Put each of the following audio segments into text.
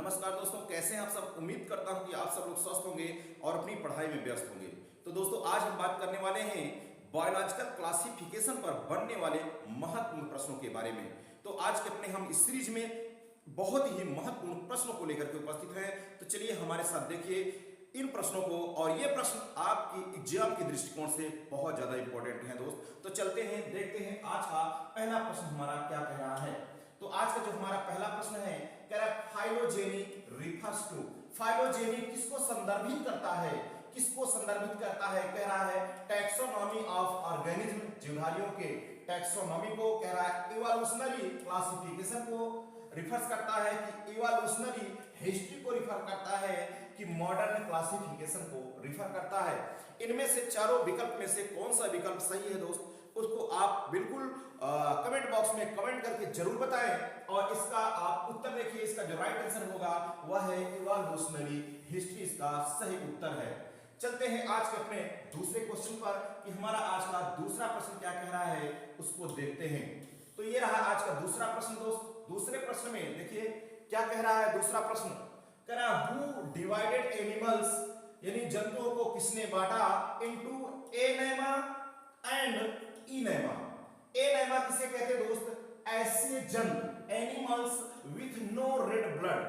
नमस्कार दोस्तों, कैसे हैं आप सब। उम्मीद करता हूं कि आप सब लोग स्वस्थ होंगे और अपनी पढ़ाई में व्यस्त होंगे। तो दोस्तों, आज हम बात करने वाले हैं बायोलॉजिकल क्लासिफिकेशन पर बनने वाले महत्वपूर्ण प्रश्नों के बारे में। तो आज के अपने हम इस सीरीज में बहुत ही महत्वपूर्ण प्रश्नों को लेकर के उपस्थित हैं। तो चलिए हमारे साथ देखिए इन प्रश्नों को, और ये प्रश्न आपकी एग्जाम के दृष्टिकोण से बहुत ज्यादा इंपॉर्टेंट है दोस्त। तो चलते हैं, देखते हैं आज का पहला प्रश्न हमारा क्या कह रहा है। तो आज का जो हमारा पहला प्रश्न है, कह रहा है फाइलोजेनी रिफर्स टू। फाइलोजेनी किसको संदर्भित करता है? किसको संदर्भित करता है? कह रहा है टैक्सोनॉमी ऑफ ऑर्गेनिज्म, जीवधारियों के टैक्सोनॉमी को कह रहा है। इवोल्यूशनरी क्लासिफिकेशन को रिफर्स करता है कि इवोल्यूशनरी हिस्ट्री को रिफर करता है कि मॉडर्न क्लासिफिकेशन को रिफर करता है। इनमें से चारों विकल्प में से कौन सा विकल्प सही है दोस्त, उसको आप बिल्कुल कमेंट बॉक्स में कमेंट करके जरूर बताएं। और इसका आप उत्तर देखिए, इसका जो राइट आंसर होगा वह है इवोल्यूशनरी हिस्ट्री, इसका सही उत्तर है। चलते हैं आज के अपने दूसरे क्वेश्चन पर कि हमारा आज का दूसरा प्रश्न क्या कह रहा है, उसको देखते हैं। तो ये रहा आज का दूसरा प्रश्न दोस्त। दूसरे प्रश्न में देखिए क्या कह रहा है। दूसरा प्रश्न कह रहा है हु डिवाइडेड एनिमल्स, यानी जंतुओं को किसने बांटा, into anaima and enaima. Anaima किसे कहते हैं दोस्त? ऐसे जंतु, animals with no red blood,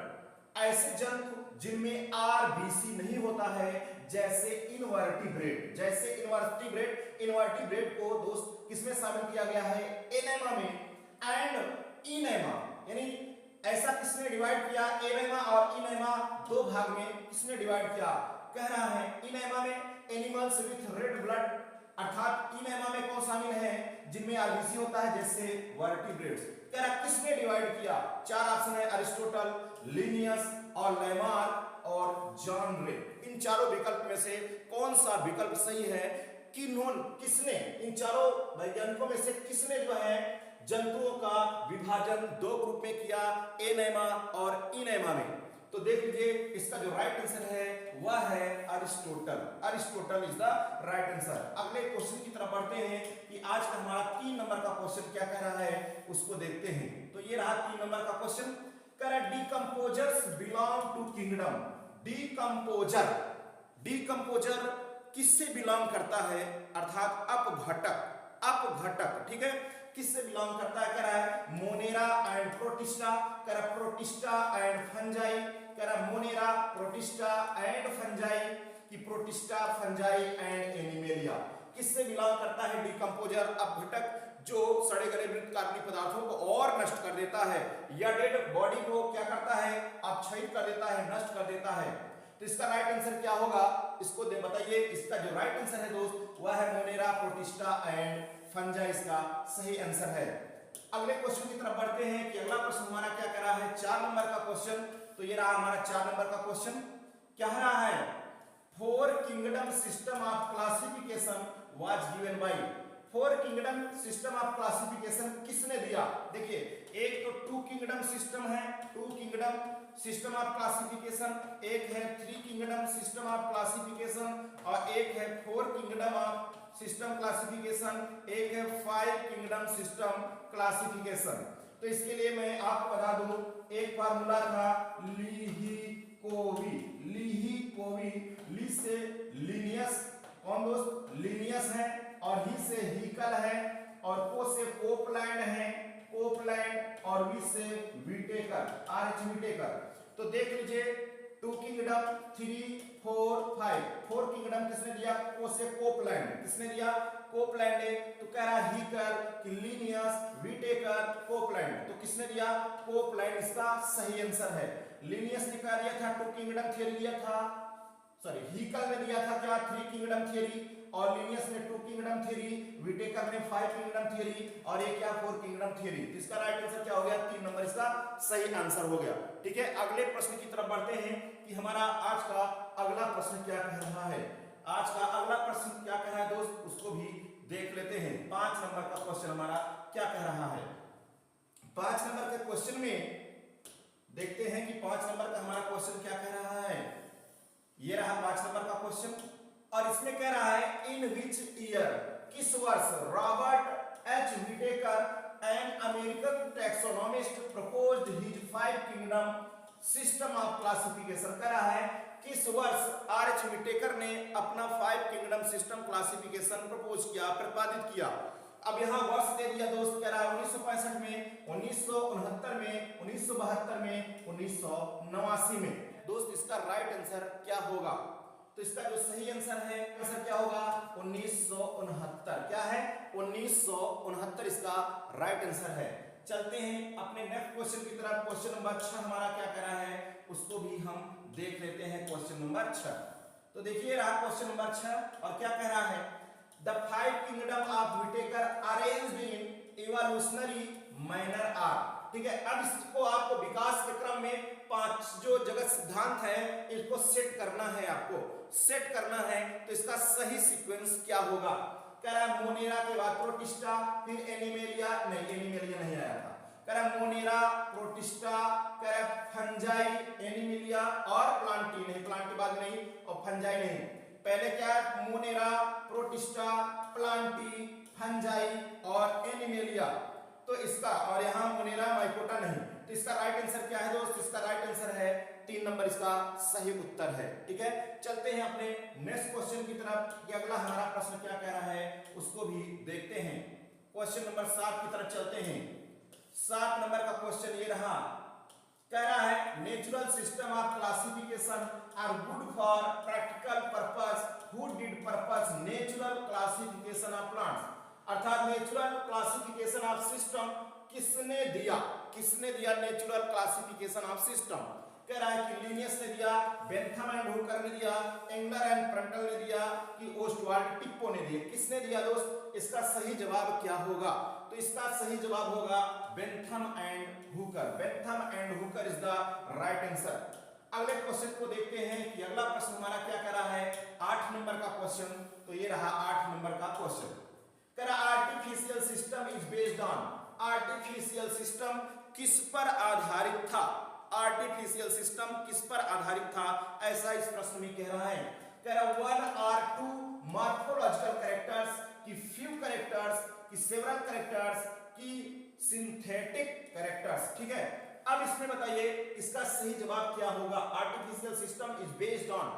ऐसे जंतु जिनमें आरबीसी नहीं होता है, जैसे इनवर्टिब्रेट। जैसे इनवर्टिब्रेट, इनवर्टिब्रेट को दोस्त किसमें शामिल किया गया है? एनेमा में। एंड इनेमा, यानी ऐसा किसने डिवाइड किया? एनेमा और इनेमा दो भाग में किसने डिवाइड किया? कह रहा है इनेमा में एनिमल्स विथ रेड ब्लड, अर्थात इनेमा में कौन शामिल है? जिनमें आरबीसी होता है, जैसे वर्टिब्रेट्स। कह रहा किसने डिवाइड किया? चार ऑप्शन है, अरिस्टोटल, लिनियस और लेमार्क और जॉन रे। इन चारों विकल्प में से कौन सा विकल्प सही है? किसने, इन चारों वैज्ञानिकों में से किसने जो है जंतुओं का विभाजन दो ग्रुप में किया, एनेमा और इनेमा में? तो देख लीजिए, इसका जो राइट आंसर है वह है Aristotle. Aristotle is the right answer. अगले क्वेश्चन की तरफ बढ़ते हैं कि आज का हमारा 3 नंबर का क्वेश्चन क्या कह रहा है, उसको देखते हैं। तो ये रहा 3 नंबर का क्वेश्चन। कह रहा है decomposers belong to kingdom. Decomposer, decomposer किससे बिलोंग करता है? अर्थात अपघटक, अपघटक, ठीक है, किससे बिलोंग करता है? कह रहा है मोनेरा एंड प्रोटिस्टा, कह रहा प्रोटिस्टा एंड फंजाई, कह रहा मोनेरा, प्रोटिस्टा एंड फंजाई, कि प्रोटिस्टा, फंजाई एंड एनिमेलिया। किससे बिलोंग करता है डीकंपोजर? अपघटक, जो सड़े गले मृत कार्बनिक पदार्थों को और नष्ट कर देता है, या डेड बॉडी को क्या करता है? अपक्षयित कर देता है, नष्ट कर देता है। तो इसका राइट आंसर क्या होगा, इसको बताइए। इसका जो राइट आंसर है दोस्त वह है मोनेरा, प्रोटिस्टा एंड फंजाई, इसका सही आंसर है। अगले क्वेश्चन की तरफ बढ़ते हैं कि अगला प्रश्न हमारा क्या कह रहा है, 4 नंबर का क्वेश्चन। तो ये रहा हमारा 4 नंबर का क्वेश्चन। क्या कह रहा है? 4 kingdom system of classification was given by. 4 kingdom system of classification किसने दिया? देखिए, एक तो 2 किंगडम सिस्टम है, 2 किंगडम सिस्टम ऑफ क्लासिफिकेशन, एक है 3 किंगडम सिस्टम ऑफ क्लासिफिकेशन, और एक है 4 किंगडम ऑफ सिस्टम क्लासिफिकेशन, एक है 5 किंगडम सिस्टम क्लासिफिकेशन। तो इसके लिए मैं आपको बता दूं, एक फार्मूला था लीही-कोवी। लीही-कोवी, ली से लिनियस, कौन दोस्त? लिनियस है, और ही से हीकल है, और को से कोपलैंड है, कोपलैंड, और वी से विटेकर, आरएच विटेकर। तो देख लीजिए 2 किंगडम, 3, 4, 5। 4 किंगडम किसने दिया? को से कोपलैंड। किसने दिया? कोपलैंड है। तो कह रहा हीकल, लिनियस, विटेकर, कोपलैंड। तो किसने दिया? कोपलैंड, इसका सही आंसर है। लिनियस ने क्या दिया था? 2 किंगडम थ्योरी दिया था, सॉरी हीकल ने दिया था क्या? 3 किंगडम थ्योरी, और लिनियस ने 2 किंगडम थ्योरी, विटेकर ने 5 किंगडम थ्योरी, और ये क्या 4 किंगडम थ्योरी। तो इसका राइट आंसर क्या हो गया? 3 नंबर इसका सही आंसर हो गया। ठीक है, अगले प्रश्न की तरफ बढ़ते हैं कि हमारा आज का अगला प्रश्न क्या कह रहा है। आज का अगला प्रश्न क्या कह रहा है दोस्त, उसको भी देख लेते हैं। 5 नंबर का क्वेश्चन हमारा क्या कह रहा है। 5 नंबर के क्वेश्चन में देखते हैं कि 5 नंबर का हमारा क्वेश्चन क्या कह रहा है। ये रहा 5 नंबर का क्वेश्चन, और इसमें कह रहा है इन विच ईयर, किस वर्ष, Robert H Whittaker an American taxonomist proposed his 5 kingdom system of classification करा है। किस वर्ष आर्च विटेकर ने अपना 5 किंगडम सिस्टम क्लासिफिकेशन प्रपोज किया, प्रतिपादित किया। अब यहाँ वर्ष दे दिया दोस्त, कह रहा है 1965 में, 1969 में, 1972 में, 1989 में। दोस्त इसका राइट आंसर क्या होगा? तो इसका जो सही आंसर है, आंसर क्या होगा? 1969। क्या है? 1969 इसका राइट आंसर है। चलते हैं अपने नेक्स्ट क्वेश्चन की तरफ। क्वेश्चन नंबर 6 हमारा क्या कह रहा है, उसको भी हम देख लेते हैं। क्वेश्चन नंबर 6, तो देखिए रहा क्वेश्चन नंबर 6 और क्या कह रहा है, the 5 kingdom of Whittaker arranged in evolutionary manner are. ठीक है, अब इसको आपको विकास के क्रम में 5 जो जगत सिद्धांत है इसको सेट करना है, आपको सेट करना है। तो इसका सही सीक्वेंस क्या होगा? कह रहा है मोनेरा के बाद प्रोटिस्टा, फिर एनिमेलिया, नहीं एनिमेलिया नहीं आया था। कह रहा है मोनेरा, प्रोटिस्टा, कह रहा है फंजाई, एनिमेलिया और प्लांटी, नहीं प्लांटी बाद नहीं और फंजाई नहीं। पहले क्या है? मोनेरा, प्रोटिस्टा, प्लांटी, फंजाई और एनिमेलिया। तो इसका, और यहाँ मोनेरा माइकोटा नहीं, तो इसका राइट आंसर क्या है दोस्त? इसका राइट आंसर है 3 नंबर इसका सही उत्तर है। ठीक है, चलते हैं अपने नेक्स्ट क्वेश्चन की तरफ कि अगला हमारा प्रश्न क्या कह रहा है, उसको भी देखते हैं। क्वेश्चन नंबर 7 की तरफ चलते हैं। 7 नंबर का क्वेश्चन ये रहा, कह रहा है natural system of classification are good for practical purpose, who did purpose natural classification of plants. अर्थात नेचुरल क्लासिफिकेशन ऑफ सिस्टम किसने दिया? किसने दिया नेचुरल क्लासिफिकेशन ऑफ सिस्टम? कह रहा है कि लिनियस ने दिया, बेंथम एंड हुकर ने दिया, एंगलर एंड प्रंटल ने दिया कि ओस्टवाल्ड टिप्पो ने दिया। किसने दिया दोस्त? इसका सही जवाब क्या होगा? तो इसका सही जवाब होगा Bentham and Hooker. Bentham and Hooker is the right answer. अगले क्वेश्चन को देखते हैं कि अगला प्रश्न हमारा क्या कर रहा है, 8 नंबर का क्वेश्चन। तो ये रहा 8 नंबर का क्वेश्चन। कह रहा artificial system is based on. Artificial system किस पर आधारित था? आर्टिफिशियल सिस्टम किस पर आधारित था, ऐसा इस प्रश्न में कह रहा है। कह रहा 1 or 2 मॉर्फोलॉजिकल कैरेक्टर्स, की फ्यू कैरेक्टर्स, की सेवरल कैरेक्टर्स, की सिंथेटिक कैरेक्टर्स। ठीक है, अब इसमें बताइए इसका सही जवाब क्या होगा? Artificial system is based on,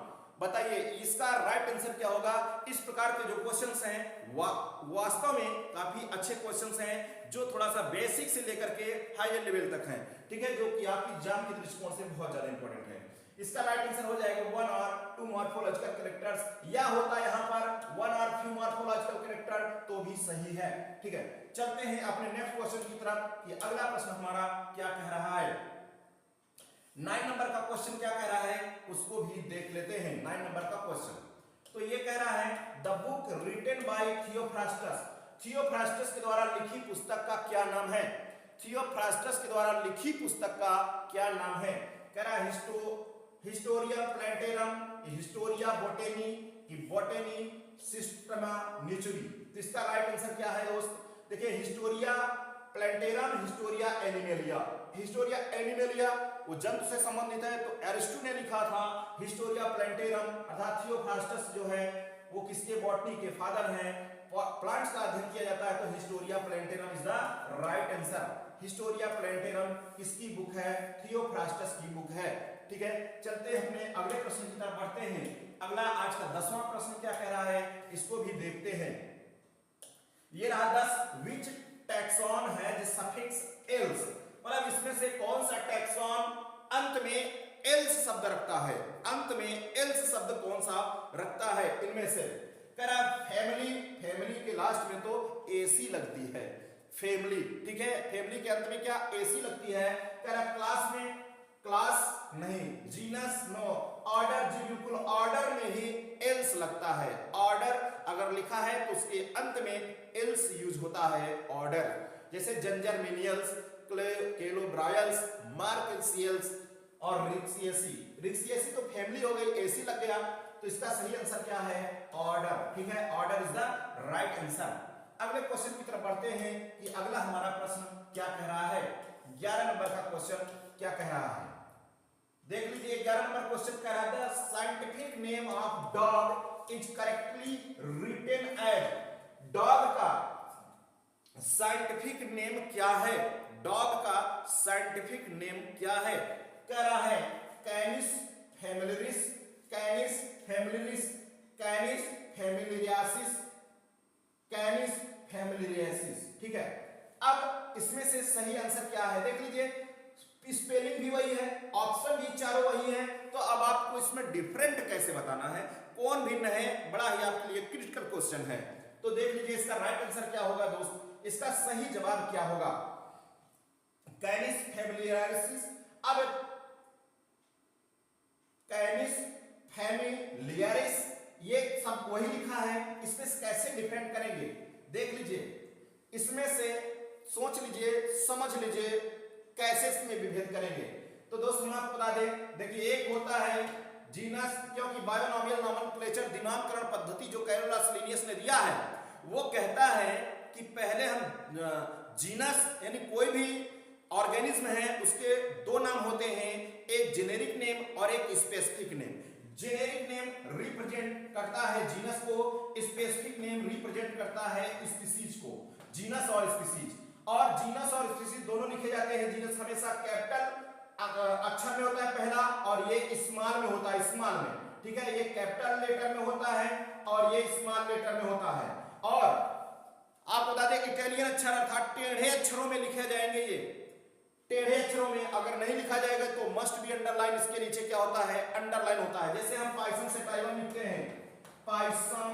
बताइए इसका राइट आंसर क्या होगा? इस प्रकार के जो क्वेश्चंस हैं वास्तव में काफी अच्छे क्वेश्चंस हैं, जो थोड़ा सा बेसिक से लेकर के हायर लेवल तक हैं। ठीक है, जो कि आपकी एग्जाम के दृष्टिकोण से बहुत ज्यादा इंपॉर्टेंट है। इसका राइट आंसर हो जाएगा 1 or 2 मॉर्फोलॉजिकल कैरेक्टर्स, या होता है यहां पर 1 or few मॉर्फोलॉजिकल कैरेक्टर, तो भी सही है। ठीक है, चलते हैं अपने नेक्स्ट क्वेश्चन की तरफ कि अगला प्रश्न हमारा क्या कह रहा है। 9 नंबर का क्वेश्चन क्या कह रहा है, उसको भी देख लेते हैं। 9 नंबर का क्वेश्चन तो ये कह रहा है the book written by Theophrastus. Theophrastus के द्वारा लिखी पुस्तक का क्या नाम है? थियोफ्रास्टस के द्वारा लिखी पुस्तक का क्या नाम है? कह रहा है हिस्टोरिया प्लांटेरम, हिस्टोरिया बोटेनी, की बोटेनी सिस्टमा नेचुरी। तो इसका राइट आंसर क्या है दोस्त? देखिए Historia plantarum, Historia animalia. Historia animalia वो जंतु से संबंधित है, तो एरिस्टो ने लिखा था। हिस्टोरिया प्लांटेरम अर्थात थियोफ्रास्टस जो है वो किसके बॉटनी के फादर हैं, प्लांट्स का अध्ययन किया जाता है, तो Historia plantarum is the right answer. Historia plantarum किसकी बुक है? थियोफ्रास्टस की बुक है। ठीक है, चलते हैं अपने अगले प्रश्न की तरफ बढ़ते हैं। अगला आज का 10वां प्रश्न क्या कह रहा है, इसको भी देखते हैं। ये रहा 10, विच टैक्सॉन हैज सफिक्स एल्स। मतलब इसमें से कौन सा टैक्सॉन अंत में एल्स शब्द रखता है? अंत में एल्स शब्द कौन सा रखता है इनमें से? कह रहा फैमिली, फैमिली के लास्ट में तो एसी लगती है, फैमिली। ठीक है, फैमिली के अंत में क्या एसी लगती है। कह रहा क्लास में क्लास नहीं, जीनस नो, ऑर्डर जी बिल्कुल ऑर्डर में ही एल्स लगता है। ऑर्डर अगर लिखा है तो उसके अंत में एल्स यूज होता है, ऑर्डर। जैसे जंजरमिनियल्स, केलोब्रायल्स, मार्केसियल्स और रिक्सियसी। रिक्सियसी तो फैमिली हो गई, एसी लग गया, तो इसका सही आंसर क्या है? ऑर्डर। ठीक है, order is the right answer. अगले क्वेश्चन की तरफ बढ़ते हैं कि अगला हमारा प्रश्न क्या कह रहा है। 11 नंबर का क्वेश्चन क्या कह रहा है, देख लीजिए। 11 नंबर क्वेश्चन कह रहा है the scientific name of dog is correctly written as. Dog का साइंटिफिक नेम क्या है? डॉग का साइंटिफिक नेम क्या है? कह रहा है कैनिस फैमिलियरिस, कैनिस फैमिलियरिस, कैनिस फैमिलियरियासिस, कैनिस फैमिलियरियासिस। ठीक है, अब इसमें से सही आंसर क्या है देख लीजिए, स्पेलिंग भी वही है, ऑप्शन भी चारों वही है, तो अब आपको इसमें डिफरेंट कैसे बताना है, कौन भिन्न है, बड़ा ही आपके लिए क्रिटिकल क्वेश्चन है। तो देख लीजिए इसका राइट आंसर क्या होगा दोस्त, इसका सही जवाब क्या होगा, कैनिस फैमिलियरिस। अब कैनिस फैमिलियरिस ये सब वही लिखा है, इसमें कैसे डिफरेंट करेंगे देख लीजिए, इसमें से सोच लीजिए, समझ लीजिए कैसे इसमें विभेद करेंगे। तो दोस्त हम आपको बता दें, देखिए एक होता है जीनस, क्योंकि बायोनॉमियल नोमेनक्लेचर दिनांकरण पद्धति जो कैरोलस लिनियस ने दिया है वो कहता है कि पहले हम जीनस यानी कोई भी ऑर्गेनिज्म है उसके दो नाम होते हैं, एक जेनेरिक नेम और एक specific name. Generic name represent करता है जीनस को, स्पेसिफिक नेम रिप्रेजेंट करता है स्पीसीज को, जीनस और स्पीसीज। और जीनस और स्पीसीज दोनों लिखे जाते हैं, जीनस हमेशा कैपिटल अक्षर में होता है पहला, और ये स्मॉल में होता है, स्मॉल में, ठीक है, ये कैपिटल लेटर में होता है और ये स्मॉल लेटर में होता है। और आप बता दें इटालियन अक्षर अर्थात टेढ़े अक्षरों में लिखे जाएंगे, ये टेढ़े अक्षरों में अगर नहीं लिखा जाएगा तो मस्ट बी अंडरलाइन, इसके नीचे क्या होता है, अंडरलाइन होता है। जैसे हम पाइसन से टाइवन लिखते हैं, पाइसन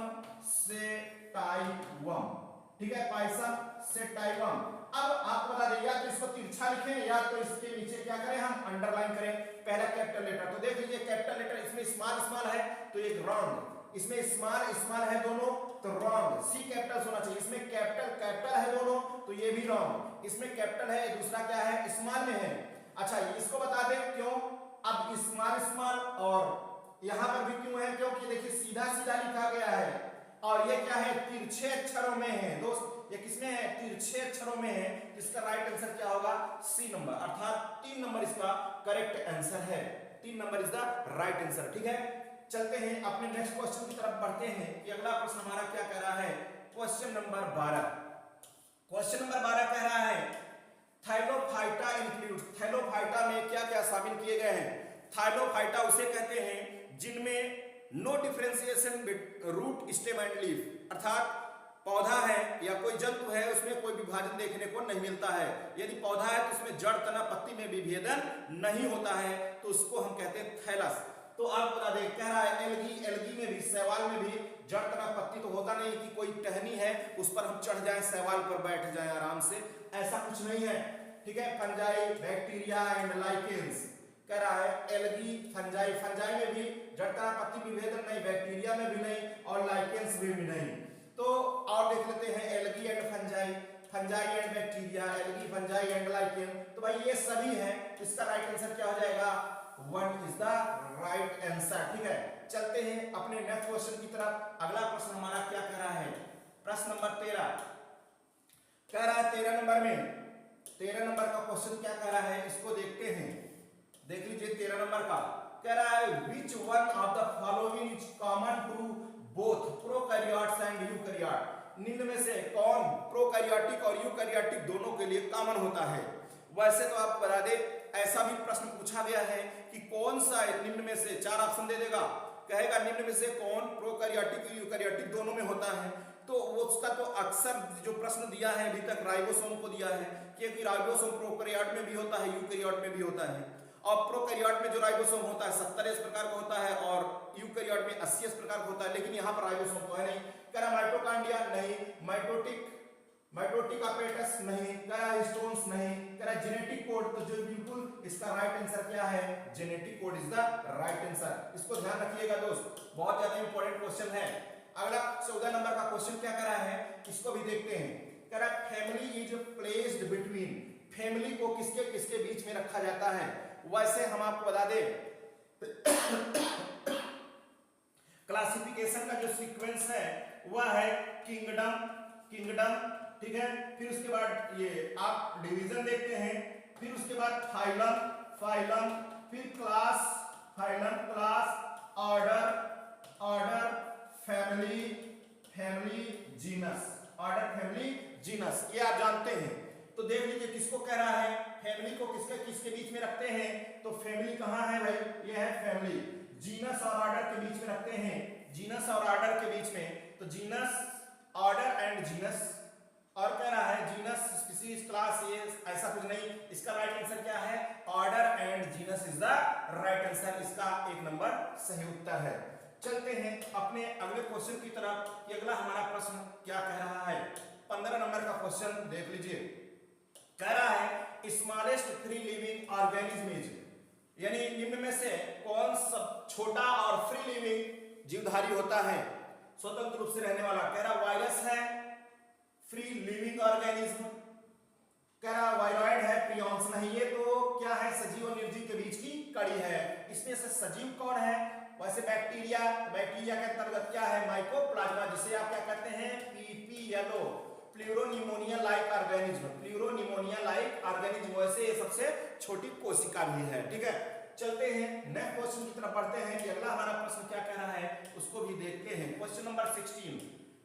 से टाइवन, ठीक है, पाइसन से टाइवन। अब आपको बता दें या तो इसको तिरछा लिखें या तो इसके नीचे क्या करें, हम अंडरलाइन करें पहला कैपिटल लेटर। तो देख लीजिए कैपिटल लेटर इसमें स्मॉल स्मॉल है तो एक रॉन्ग, इसमें स्मॉल स्मॉल है दोनों तो रॉन्ग, सी कैपिटल होना चाहिए, इसमें कैपिटल कैपिटल है दोनों तो ये भी रॉन्ग, इसमें कैपिटल है दूसरा क्या है स्मॉल में है। अच्छा इसको बता दें क्यों, अब स्मॉल स्मॉल और यहां पर भी क्यों है, क्योंकि देखिए सीधा सीधा लिखा गया है और ये क्या है तिरछे अक्षरों में है दोस्त, ये किसमें है तिरछे अक्षरों में है। इसका राइट आंसर क्या होगा सी नंबर, अर्थात 3 नंबर इसका करेक्ट आंसर है, 3 number is the right answer. ठीक है, चलते हैं अपने नेक्स्ट क्वेश्चन की तरफ बढ़ते हैं कि अगला प्रश्न हमारा क्या कह रहा है, क्वेश्चन नंबर 12। क्वेश्चन नंबर 12 कह रहा है थाइलोफाइटा इंक्लूड, थाइलोफाइटा में क्या क्या शामिल किए गए हैं। थाइलोफाइटा उसे कहते हैं जिनमें no differentiation root stem and leaf, अर्थात पौधा है या कोई जंतु है उसमें कोई विभाजन देखने को नहीं मिलता है। यदि पौधा है तो उसमें जड़ तना पत्ती में विभेदन नहीं होता है तो उसको हम कहते हैं थैलस। तो आप बता दें कह रहा है एल्गी, एल्गी में भी शैवाल में भी जड़ तना पत्ती तो होता नहीं कि कोई टहनी है उस पर हम चढ़ जाएं शैवाल पर बैठ जाएं आराम से, ऐसा कुछ नहीं है। ठीक है, फंजाई बैक्टीरिया एंड लाइकेंस कह रहा है एल्गी फंजाई, फंजाई में भी जड़ तना पत्ती विभेदन नहीं, बैक्टीरिया में भी नहीं और लाइकेंस में भी नहीं। तो और देख लेते हैं algae and fungi, fungi and bacteria, algae fungi and lichen, तो भाई ये सभी है, इसका राइट आंसर क्या हो जाएगा 1 इज द राइट आंसर। ठीक है, चलते हैं अपने नेक्स्ट क्वेश्चन की तरफ। अगला प्रश्न हमारा क्या कह रहा है, प्रश्न नंबर 13 कह रहा है 13 नंबर में, 13 नंबर का क्वेश्चन क्या कह रहा है इसको देखते हैं। देख लीजिए 13 नंबर का कह रहा है which one of the following is common to both prokaryotes and eukaryote, निम्न में से कौन प्रोकैरियोटिक और यूकैरियोटिक दोनों के लिए कॉमन होता है। वैसे तो आपको बता दें ऐसा भी प्रश्न पूछा गया है कि कौन सा निम्न में से, 4 ऑप्शन दे देगा, कहेगा निम्न में से कौन प्रोकैरियोटिक और यूकैरियोटिक दोनों में होता है। तो उसका तो अक्सर जो प्रश्न दिया है अभी तक राइबोसोम को दिया है, क्योंकि राइबोसोम प्रोकैरियोट में भी होता है यूकैरियोट में भी होता है। और प्रोकैरियोट में जो राइबोसोम होता है 70 प्रकार का होता है और यूकैरियोट में 80 प्रकार का होता है, लेकिन यहाँ पर राइबोसोम तो है नहीं। कह रहा माइटोकॉन्ड्रिया नहीं, माइटोटिक अपैरेटस नहीं, कह रहा हिस्टोन्स नहीं, कह रहा जेनेटिक कोड, तो जो बिल्कुल इसका राइट आंसर क्या है genetic code is the right answer. इसको ध्यान रखिएगा दोस्त, बहुत ज्यादा इंपॉर्टेंट क्वेश्चन है। अगला 14 नंबर का क्वेश्चन क्या कर रहा है इसको भी देखते हैं। कह रहा है family is placed between, family को किसके किसके बीच में रखा जाता है। वैसे हम आपको बता दें क्लासिफिकेशन का जो सीक्वेंस है वह है किंगडम, किंगडम, ठीक है, फिर उसके बाद ये आप डिवीजन देखते हैं, फिर उसके बाद फाइलम, फाइलम, फिर class, phylum, class, order, order, family, family, genus, order, family, genus, ये आप जानते हैं। तो देख लीजिए किसको कह रहा है फैमिली को किसके किसके बीच में रखते हैं, तो फैमिली कहाँ है भाई, ये है फैमिली। जीनस और ऑर्डर के बीच में रखते हैं, जीनस और ऑर्डर के बीच में, तो जीनस, ऑर्डर एंड जीनस। और कह रहा है जीनस, स्पीशीज, क्लास, ये ऐसा कुछ नहीं, इसका राइट आंसर क्या है, order and genus is the right answer, इसका 1 नंबर सही उत्तर है। चलते हैं अपने अगले क्वेश्चन की तरफ कि अगला हमारा प्रश्न क्या कह रहा है। 15 नंबर का क्वेश्चन देख लीजिए। कह रहा है smallest free living organism is, यानी निम्न में से कौन सब छोटा और फ्री लिविंग जीवधारी होता है, स्वतंत्र रूप से रहने वाला। कह रहा वायरस है, फ्री लिविंग ऑर्गेनिज्म, कह रहा वायरॉइड है, प्रियॉन्स नहीं, ये तो क्या है, सजीव और निर्जीव के बीच की कड़ी है। इसमें से सजीव कौन है, वैसे बैक्टीरिया, बैक्टीरिया के अंतर्गत क्या है, माइकोप्लाज्मा, जिसे आप क्या कहते हैं, PPLO, pleuropneumonia like organism, pleuropneumonia like organism, वैसे ये सबसे छोटी कोशिका भी है। ठीक है, चलते हैं नेक्स्ट क्वेश्चन की तरफ बढ़ते हैं कि अगला हमारा प्रश्न क्या कह रहा है, उसको भी देखते हैं। क्वेश्चन नंबर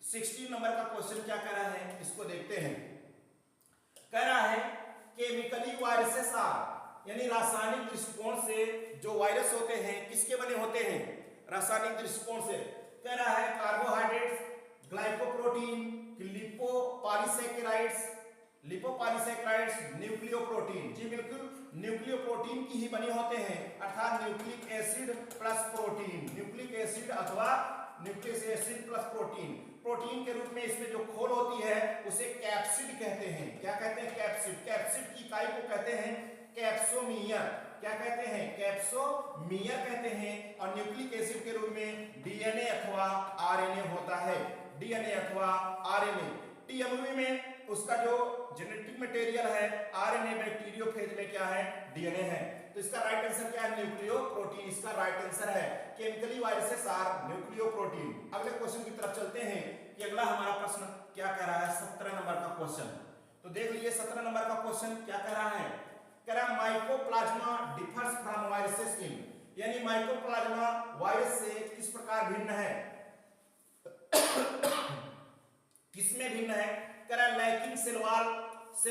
16 नंबर का क्वेश्चन क्या कह रहा है, इसको देखते हैं। कह रहा है केमिकली वायरसेस आर, यानी रासायनिक दृष्टिकोण से जो वायरस होते हैं किसके बने होते हैं, रासायनिक दृष्टिकोण से। कह रहा है carbohydrates, glycoprotein, lipopolysaccharides, lipopolysaccharides, nucleoprotein. जी बिल्कुल, न्यूक्लियोप्रोटीन की ही बने होते हैं, अर्थात nucleic acid plus protein, nucleic acid अथवा nucleic acid plus protein. Protein के रूप में इसमें जो खोल होती है उसे कैप्सिड कहते हैं। क्या कहते हैं, कैप्सिड। कैप्सिड की इकाई को कहते हैं कैप्सोमियर। क्या कहते हैं, कैप्सोमियर कहते हैं। और न्यूक्लिक एसिड के रूप में डीएनए अथवा आरएनए होता है, डीएनए अथवा आरएनए। टीएमवी में उसका जो जेनेटिक मटेरियल है, आरएनए बैक्टीरियोफेज में क्या है, डीएनए है। तो इसका राइट आंसर क्या है, न्यूक्लियोप्रोटीन, इसका राइट आंसर है। Chemically viruses are nucleoprotein. अगले क्वेश्चन की तरफ चलते हैं कि अगला हमारा प्रश्न क्या कह रहा है, 17 नंबर का क्वेश्चन। तो देख लीजिए 17 नंबर का क्वेश्चन क्या कह रहा है। कह रहा mycoplasma differs from viruses in, यानी माइकोप्लाज्मा वायरस से किस प्रकार भिन्न है, किसमें भिन्न है। कह रहा लैकिंग सेल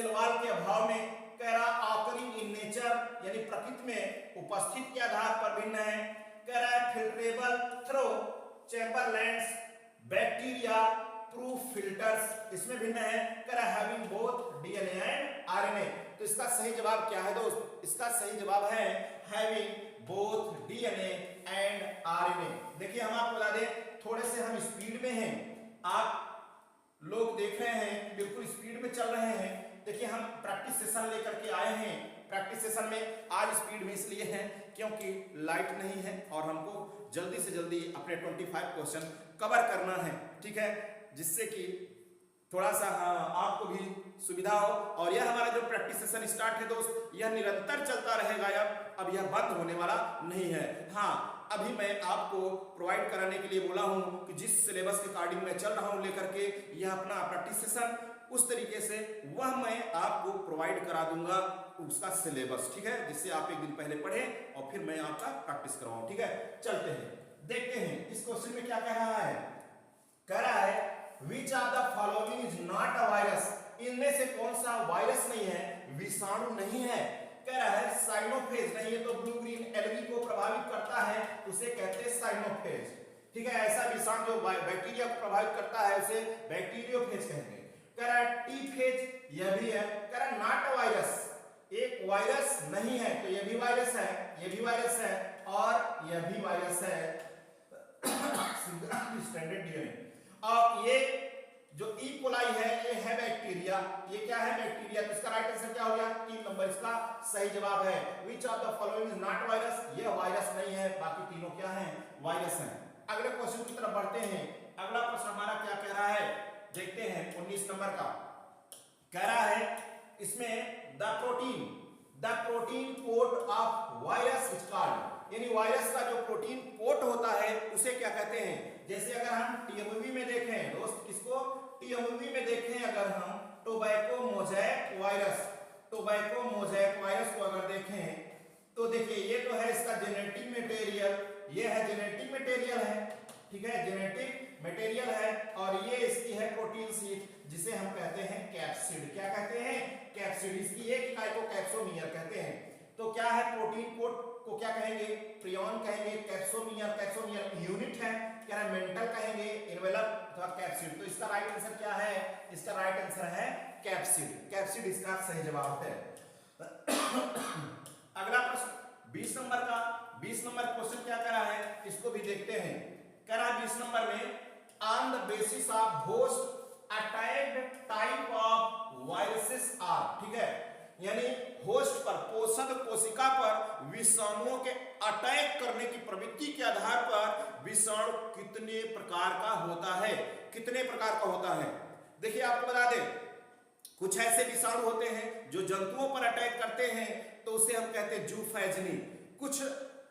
वॉल के अभाव में। कह रहा ऑकरिंग इन नेचर, यानी प्रकृति में उपस्थित के आधार पर भिन्न है। कह रहा है फिल्ट्रेबल थ्रो चैम्बरलैंड्स, बैक्टीरिया प्रूफ फिल्टर्स, इसमें भिन्न है। कह रहा having both DNA and RNA. तो इसका सही जवाब क्या है दोस्त, इसका सही जवाब है having both DNA and RNA. देखिए हम आपको बता दें, थोड़े से हम स्पीड में हैं, आप लोग देख रहे हैं बिल्कुल स्पीड में चल रहे हैं। देखिए हम प्रैक्टिस सेशन लेकर के आए हैं। प्रैक्टिस सेशन में आज स्पीड में इसलिए है क्योंकि लाइट नहीं है और हमको जल्दी से जल्दी अपने 25 क्वेश्चन कवर करना है। ठीक है, जिससे कि थोड़ा सा आपको भी सुविधा हो। और यह हमारा जो प्रैक्टिस सेशन स्टार्ट है दोस्त, यह निरंतर चलता रहेगा, अब यह बंद होने वाला नहीं है। हाँ, अभी मैं आपको प्रोवाइड कराने के लिए बोला हूं कि जिस सिलेबस के अकॉर्डिंग मैं चल रहा हूं लेकर के यह अपना प्रैक्टिस सेशन, उस तरीके से वह मैं आपको प्रोवाइड करा दूंगा उसका सिलेबस। ठीक है, जिससे आप एक दिन पहले पढ़ें और फिर मैं आपका प्रैक्टिस करवाऊं। ठीक है, चलते हैं देखते हैं इस क्वेश्चन में क्या कह रहा है। कह रहा है which of the following is not a virus, इनमें से कौन सा वायरस नहीं है, विषाणु नहीं है। कह रहा है साइनोफेज नहीं है, तो ब्लू ग्रीन एलगी को प्रभावित करता है उसे कहते हैं साइनोफेज। ठीक है, ऐसा विषाणु जो बैक्टीरिया को प्रभावित करता है उसे बैक्टीरियोफेज कहेंगे। कह रहा है टी फेज, यह भी है। कह रहा है नॉट अ वायरस, एक वायरस नहीं है, तो यह भी वायरस है, यह भी वायरस है और यह भी वायरस है। Standard DNA. और ये जो ई कोलाई है ये है बैक्टीरिया, ये क्या है, बैक्टीरिया। तो इसका राइट आंसर क्या हो गया, 3 नंबर इसका सही जवाब है। Which of the following is not virus, ये वायरस नहीं है, बाकी तीनों क्या हैं, वायरस हैं। अगले क्वेश्चन की तरफ बढ़ते हैं। अगला प्रश्न हमारा क्या कह रहा है, देखते हैं 19 नंबर का। कह रहा है इसमें the protein coat of virus is called, यानी वायरस का जो प्रोटीन कोट होता है उसे क्या कहते हैं। जैसे अगर हम टीएमवी में देखें दोस्त, किसको, टीएमवी में देखें अगर हम tobacco mosaic virus, tobacco mosaic virus को अगर देखें तो देखिए ये तो है इसका जेनेटिक मटेरियल, ये है जेनेटिक मटेरियल है। ठीक है, जेनेटिक मटेरियल है और ये इसकी है प्रोटीन शीट जिसे हम कहते हैं कैप्सिड। क्या कहते हैं? कैप्सिड। इसकी एक इकाई को कैप्सोमियर कहते हैं। तो क्या है प्रोटीन कोट को क्या कहेंगे? प्रियॉन कहेंगे। कैप्सोमियर, कैप्सोमियर यूनिट है, क्या है मेंटल कहेंगे, एनवेलप अथवा कैप्सिड। तो इसका राइट आंसर क्या है? इसका राइट आंसर है कैप्सिड। कैप्सिड इसका सही जवाब है। अगला प्रश्न 20 नंबर का। 20 नंबर क्वेश्चन क्या करा है इसको भी देखते हैं। कह रहा है 20 नंबर में on the basis of host attacked type of viruses are. ठीक है, यानी होस्ट पर, पोषक कोशिका पर विषाणुओं के अटैक करने की प्रवृत्ति के आधार पर विषाणु कितने प्रकार का होता है? कितने प्रकार का होता है? देखिए आपको बता दें, कुछ ऐसे विषाणु होते हैं जो जंतुओं पर अटैक करते हैं तो उसे हम कहते हैं जूफैजनी। कुछ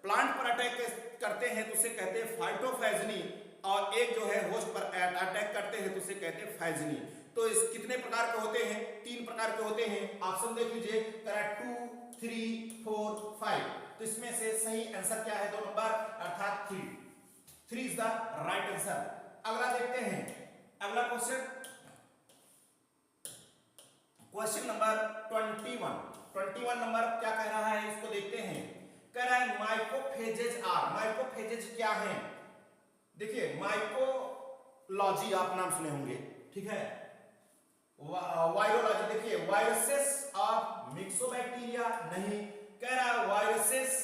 प्लांट पर अटैक करते हैं तो उसे कहते हैं फाइटोफैजनी, और एक जो है होस्ट पर अटैक करते हैं तो उसे कहते हैं फैजनी। तो इस कितने प्रकार के होते हैं? 3 प्रकार के होते हैं। ऑप्शन देख लीजिए, 2, 3, 4, 5। तो इसमें से सही आंसर क्या है? 2 नंबर अर्थात 3। 3 इज द राइट आंसर। अगला देखते हैं, अगला क्वेश्चन, क्वेश्चन नंबर 21 नंबर क्या कह रहा है इसको देखते हैं। कह रहा है माइक्रोफेजेज आर। माइक्रोफेजेज क्या है? देखिए माइकोलॉजी आप नाम सुने होंगे, ठीक है। वायरोलॉजी देखिए वायरसेस ऑफ मिक्सोबैक्टीरिया नहीं, कह रहा है वायरसेस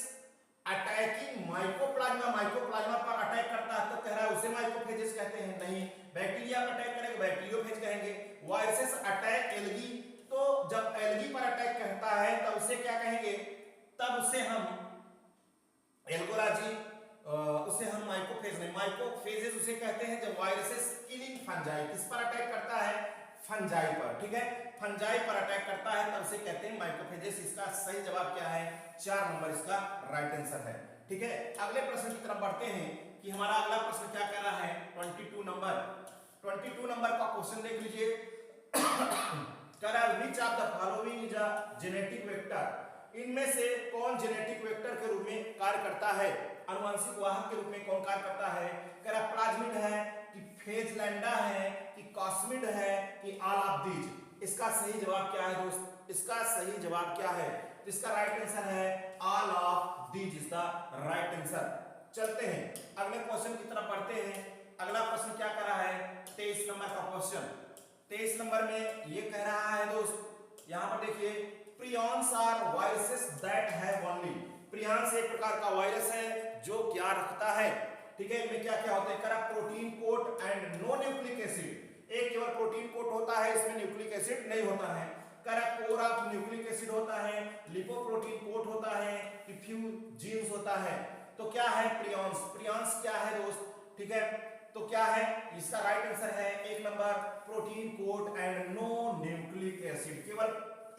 अटैकिंग माइकोप्लाज्मा। माइकोप्लाज्मा पर अटैक करता है तो कह रहा है उसे माइक्रोफेजेस कहते हैं। नहीं, बैक्टीरिया पर अटैक करेगा बैक्टीरियोफेज कहेंगे। वायरसेस अटैक एल्गी, तो जब एल्गी पर अटैक करता है तब उसे क्या कहेंगे? तब उसे हम एल्गोलॉजी, उसे हम माइक्रोफेज नहीं, माइक्रोफेजेस उसे कहते हैं जब वायरसेस किलिंग फंजाई, किस पर अटैक करता है? फंजाई पर, ठीक है, फंजाई पर अटैक करता है तब उसे कहते हैं माइक्रोफेजेस। इसका सही जवाब क्या है? 4 नंबर इसका राइट आंसर है, ठीक है। अगले प्रश्न की तरफ बढ़ते हैं कि हमारा अगला प्रश्न क्या कह रहा है। 22 नंबर का क्वेश्चन देख लीजिए। कह रहा है which of the following is a genetic vector. इनमें से कौन जेनेटिक वेक्टर के रूप में कार्य करता है? आनुवंशिक वाहक के रूप में कौन कार्य करता है? कह रहा प्लाज्मिड है कि फेज लैंडा है कि कॉस्मिड है कि ऑल ऑफ दीज। इसका सही जवाब क्या है दोस्त? इसका सही जवाब क्या है? तो इसका राइट आंसर है all of these is the right answer. चलते हैं अगले क्वेश्चन की तरफ बढ़ते हैं। अगला प्रश्न क्या कर रहा है? 23 नंबर का क्वेश्चन। 23 नंबर में ये कह रहा है दोस्त, यहां पर देखिए prions are viruses that have only. Prions एक प्रकार का वायरस है जो क्या रखता है, ठीक है। इनमें क्या क्या होते हैं? करा protein coat and no nucleic acid. एक केवल प्रोटीन कोट होता है, इसमें न्यूक्लिक एसिड नहीं होता है। करा कोर ऑफ न्यूक्लिक एसिड होता है, लिपोप्रोटीन कोट होता है कि फ्यू जीन्स होता है। तो क्या है प्रियॉन्स? प्रियॉन्स क्या है दोस्त? ठीक है, तो क्या है इसका राइट आंसर है 1 number protein coat and no nucleic acid. केवल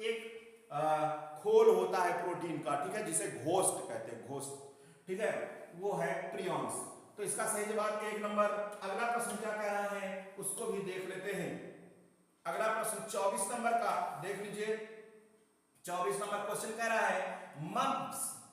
एक खोल होता है प्रोटीन का, ठीक है, जिसे घोस्ट कहते हैं, घोस्ट, ठीक है, वो है प्रियॉन्स। तो इसका सही जवाब 1 नंबर। अगला प्रश्न क्या कह रहा है उसको भी देख लेते हैं। अगला प्रश्न 24 नंबर का देख लीजिए। 24 नंबर क्वेश्चन कह रहा है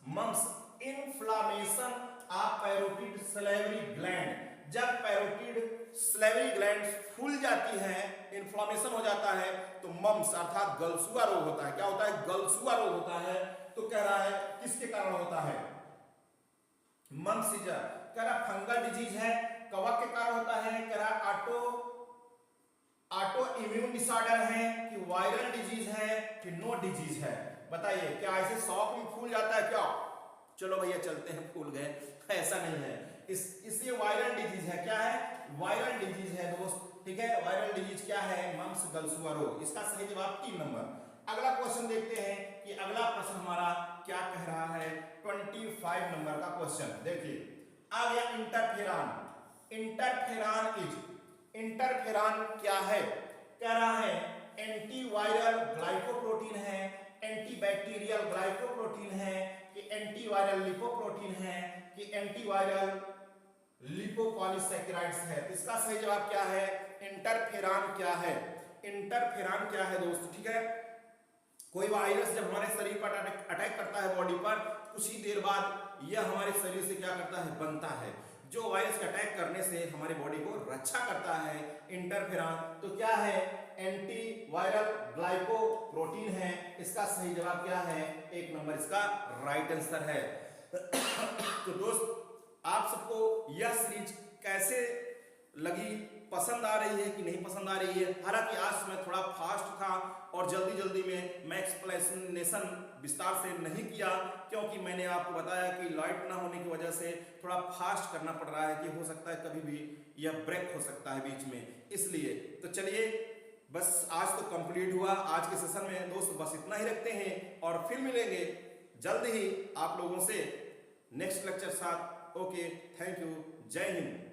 mumps inflammation of parotid salivary gland. जब पैरोटिड सलेवरी ग्लैंड फूल जाती है, इन्फ्लामेशन हो जाता है तो मम्स अर्थात गलसुआ रोग होता है। क्या होता है? गलसुआ रोग होता है। तो कह रहा है किसके कारण होता है? मम्स इज कह रहा फंगल डिजीज है, कवक के कारण होता है। कह रहा ऑटो इम्यून डिसऑर्डर है कि वायरल डिजीज है कि नो डिजीज है। बताइए क्या ऐसे शौक में फूल जाता है क्या? चलो भैया चलते हैं, फूल गए, ऐसा नहीं है। इसलिए वायरल डिजीज है। क्या है? वायरल डिजीज है दोस्त, ठीक है। वायरल डिजीज क्या है? मम्स गलसुआ रोग। इसका सही जवाब 3 नंबर। अगला क्वेश्चन देखते हैं कि अगला प्रश्न हमारा क्या कह रहा है। 25 नंबर का क्वेश्चन देखिए, आ गया इंटरफेरॉन। इंटरफेरॉन क्या है? कह रहा है एंटीवायरल ग्लाइकोप्रोटीन है, एंटीबैक्टीरियल ग्लाइकोप्रोटीन है कि एंटीवायरल लिपोप्रोटीन है कि एंटीवायरल लिपोपॉलीसैकेराइड्स है। इसका सही जवाब क्या है? इंटरफेरॉन क्या है? इंटरफेरॉन क्या है दोस्त? ठीक है, कोई वायरस जब हमारे शरीर पर अटैक करता है बॉडी पर, कुछ ही देर बाद यह हमारे शरीर से क्या करता है? बनता है। जो वायरस के अटैक करने से हमारे बॉडी को रक्षा करता है। इंटरफेरॉन तो क्या है? एंटी वायरल ग्लाइकोप्रोटीन है। इसका सही जवाब क्या है? 1 नंबर इसका राइट आंसर है। तो दोस्त आप सबको यह सीरीज कैसे लगी, पसंद आ रही है कि नहीं पसंद आ रही है? हालांकि आज मैं थोड़ा फास्ट था और जल्दी में मैं एक्सप्लेनेशन विस्तार से नहीं किया, क्योंकि मैंने आपको बताया कि लाइट ना होने की वजह से थोड़ा फास्ट करना पड़ रहा है कि हो सकता है कभी भी यह ब्रेक हो सकता है बीच में, इसलिए। तो चलिए बस आज तो कंप्लीट हुआ आज के सेशन में दोस्त, बस इतना ही रखते हैं और फिर मिलेंगे जल्द ही आप लोगों से नेक्स्ट लेक्चर साथ। ओके, थैंक यू, जय हिंद।